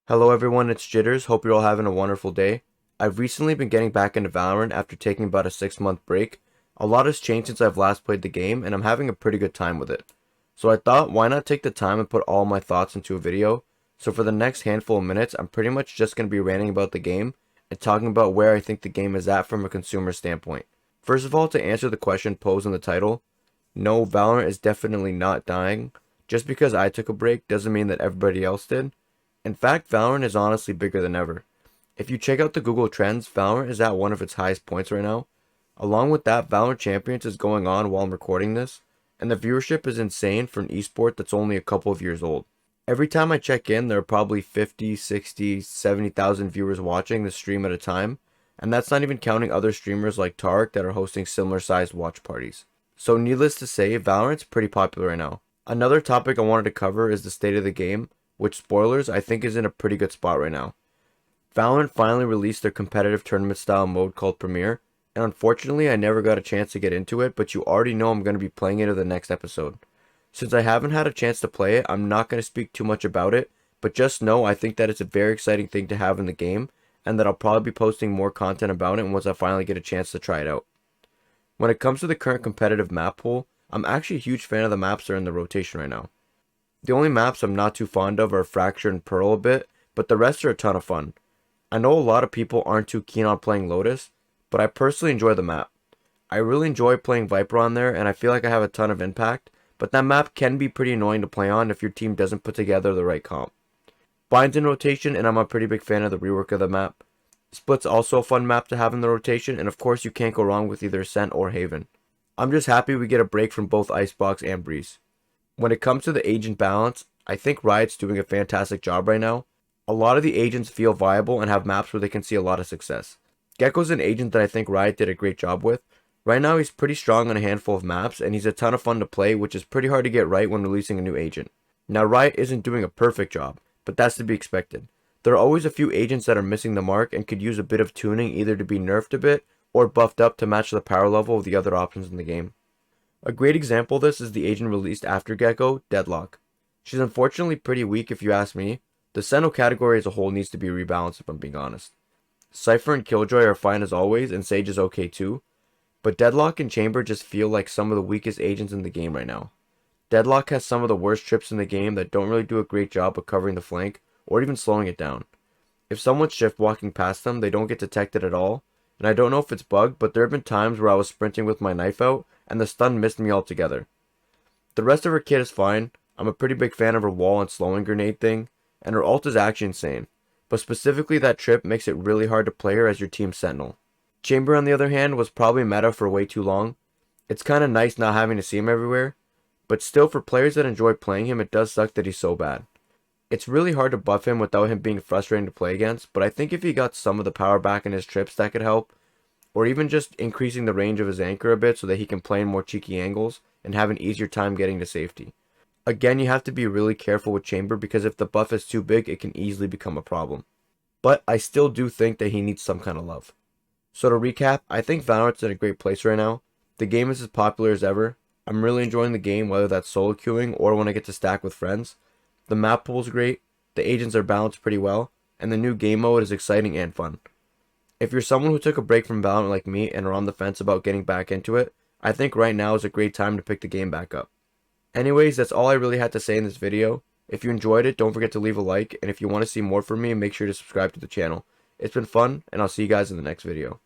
Hello everyone, it's Jitterz. Hope you're all having a wonderful day. I've recently been getting back into Valorant after taking about a 6-month break. A lot has changed since I've last played the game, and I'm having a pretty good time with it. So I thought, why not take the time and put all my thoughts into a video? So for the next handful of minutes, I'm pretty much just going to be ranting about the game and talking about where I think the game is at from a consumer standpoint. First of all, to answer the question posed in the title, no, Valorant is definitely not dying. Just because I took a break doesn't mean that everybody else did. In fact, Valorant is honestly bigger than ever. If you check out the Google Trends, Valorant is at one of its highest points right now. Along with that, Valorant Champions is going on while I'm recording this, and the viewership is insane for an esport that's only a couple of years old. Every time I check in, there are probably 50, 60, 70,000 viewers watching the stream at a time, and that's not even counting other streamers like Tarek that are hosting similar sized watch parties. So needless to say, Valorant's pretty popular right now. Another topic I wanted to cover is the state of the game, which, spoilers, I think is in a pretty good spot right now. Valorant finally released their competitive tournament style mode called Premier, and unfortunately I never got a chance to get into it, but you already know I'm going to be playing it in the next episode. Since I haven't had a chance to play it, I'm not going to speak too much about it, but just know I think that it's a very exciting thing to have in the game, and that I'll probably be posting more content about it once I finally get a chance to try it out. When it comes to the current competitive map pool, I'm actually a huge fan of the maps that are in the rotation right now. The only maps I'm not too fond of are Fracture and Pearl a bit, but the rest are a ton of fun. I know a lot of people aren't too keen on playing Lotus, but I personally enjoy the map. I really enjoy playing Viper on there, and I feel like I have a ton of impact, but that map can be pretty annoying to play on if your team doesn't put together the right comp. Bind's in rotation, and I'm a pretty big fan of the rework of the map. Split's also a fun map to have in the rotation, and of course you can't go wrong with either Ascent or Haven. I'm just happy we get a break from both Icebox and Breeze. When it comes to the agent balance, I think Riot's doing a fantastic job right now. A lot of the agents feel viable and have maps where they can see a lot of success. Gecko's an agent that I think Riot did a great job with. Right now he's pretty strong on a handful of maps, and he's a ton of fun to play, which is pretty hard to get right when releasing a new agent. Now Riot isn't doing a perfect job, but that's to be expected. There are always a few agents that are missing the mark and could use a bit of tuning, either to be nerfed a bit or buffed up to match the power level of the other options in the game. A great example of this is the agent released after Gecko, Deadlock. She's unfortunately pretty weak if you ask me. The Sentinel category as a whole needs to be rebalanced if I'm being honest. Cypher and Killjoy are fine as always, and Sage is okay too, but Deadlock and Chamber just feel like some of the weakest agents in the game right now. Deadlock has some of the worst trips in the game that don't really do a great job of covering the flank or even slowing it down. If someone's shift walking past them, they don't get detected at all, and I don't know if it's bugged, but there have been times where I was sprinting with my knife out and the stun missed me altogether. The rest of her kit is fine. I'm a pretty big fan of her wall and slowing grenade thing, and her ult is actually insane, but specifically that trip makes it really hard to play her as your team's sentinel. Chamber on the other hand was probably meta for way too long. It's kinda nice not having to see him everywhere, but still for players that enjoy playing him it does suck that he's so bad. It's really hard to buff him without him being frustrating to play against, but I think if he got some of the power back in his trips that could help, or even just increasing the range of his anchor a bit so that he can play in more cheeky angles and have an easier time getting to safety. Again, you have to be really careful with Chamber because if the buff is too big, it can easily become a problem. But I still do think that he needs some kind of love. So to recap, I think Valorant's in a great place right now. The game is as popular as ever. I'm really enjoying the game, whether that's solo queuing or when I get to stack with friends. The map pool is great, the agents are balanced pretty well, and the new game mode is exciting and fun. If you're someone who took a break from Valorant like me and are on the fence about getting back into it, I think right now is a great time to pick the game back up. Anyways, that's all I really had to say in this video. If you enjoyed it, don't forget to leave a like, and if you want to see more from me, make sure to subscribe to the channel. It's been fun, and I'll see you guys in the next video.